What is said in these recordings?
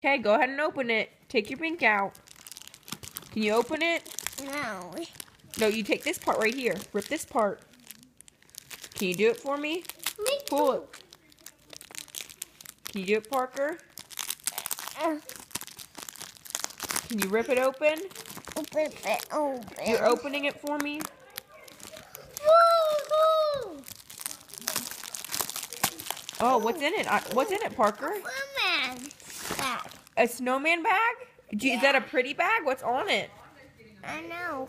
Okay, go ahead and open it. Take your pink out. Can you open it? No. No, you take this part right here. Rip this part. Can you do it for me? Me Pull too. it. Can you do it, Parker? Can you rip it open? Open it open. You're opening it for me? Woo-hoo! Oh, what's in it? What's in it, Parker? Snowman bag. A snowman bag? Gee, is that a pretty bag? What's on it? I know.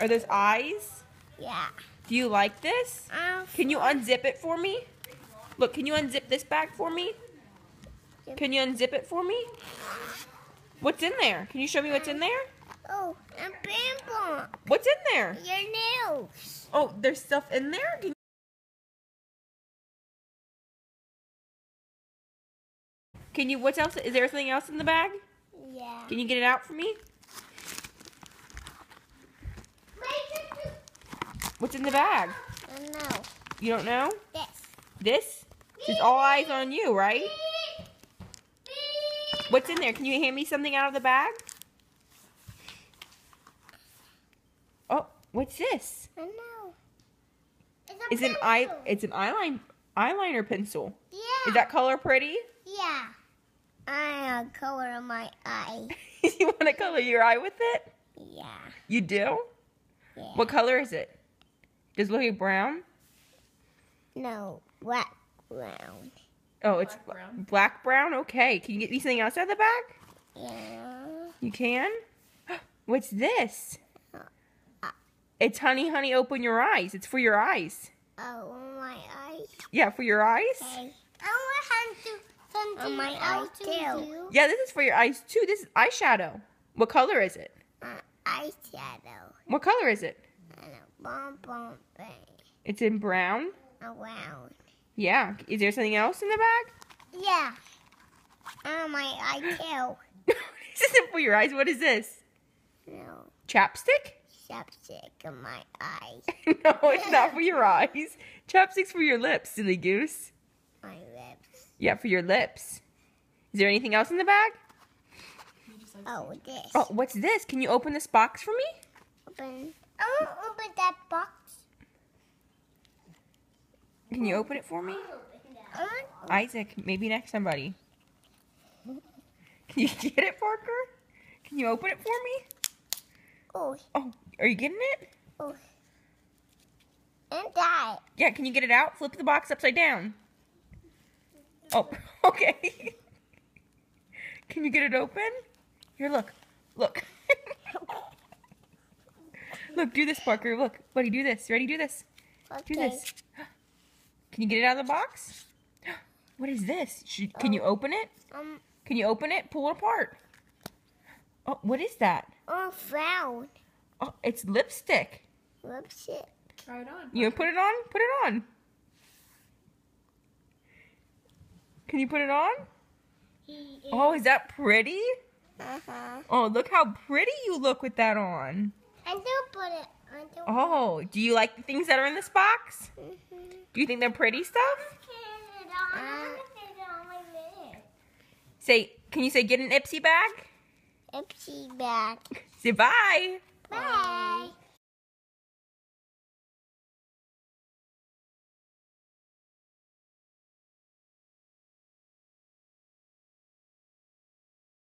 Are those eyes? Yeah. Do you like this? Can you unzip it for me? Look, can you unzip this bag for me? Can you unzip it for me? What's in there? Can you show me what's in there? Oh, a pimple. What's in there? Your nails. Oh, there's stuff in there? Can you, what's else? Is there something else in the bag? Yeah. Can you get it out for me? What's in the bag? I don't know. You don't know? This. This? It's all eyes on you, right? What's in there? Can you hand me something out of the bag? Oh, what's this? I know. It's an eyeliner pencil. Yeah. Is that color pretty? Yeah. I color my eye. You want to color your eye with it? Yeah. You do? Yeah. What color is it? Does it look like brown? No, black brown. Oh, it's black brown? Okay. Can you get me something else out of the bag? Yeah. You can? What's this? It's honey, honey, open your eyes. It's for your eyes. Oh, my eyes. Yeah, for your eyes? Okay. I want to do something on my eyes too. Yeah, this is for your eyes too. This is eyeshadow. What color is it? Eyeshadow. What color is it? And a bonbon thing. It's in brown. Around. Yeah. Is there something else in the bag? Yeah. On my eye too. This isn't for your eyes. What is this? No. Chapstick? Chapstick on my eyes. No, it's not for your eyes. Chapstick's for your lips, silly goose. My lips. Yeah, for your lips. Is there anything else in the bag? Oh, this. Oh, what's this? Can you open this box for me? Open. I want to open that box. Can you open it for me? Isaac, maybe next somebody. Can you get it, Parker? Can you open it for me? Oh. Oh, are you getting it? Oh. And that. Yeah, can you get it out? Flip the box upside down. Oh, okay. Can you get it open? Here, look. Look. Look, do this, Parker. Look, buddy, do this. Ready? Do this. Okay. Do this. Can you get it out of the box? What is this? Can you open it? Can you open it? Pull it apart. Oh, what is that? Oh, found. Oh, it's lipstick. Lipstick. Try it on. You put it on? Put it on. Can you put it on? Oh, is that pretty? Uh-huh. Oh, look how pretty you look with that on. I do put it. Oh, do you like the things that are in this box? Mm-hmm. Do you think they're pretty stuff? Can you say get an Ipsy bag? Ipsy bag. Say bye. Bye.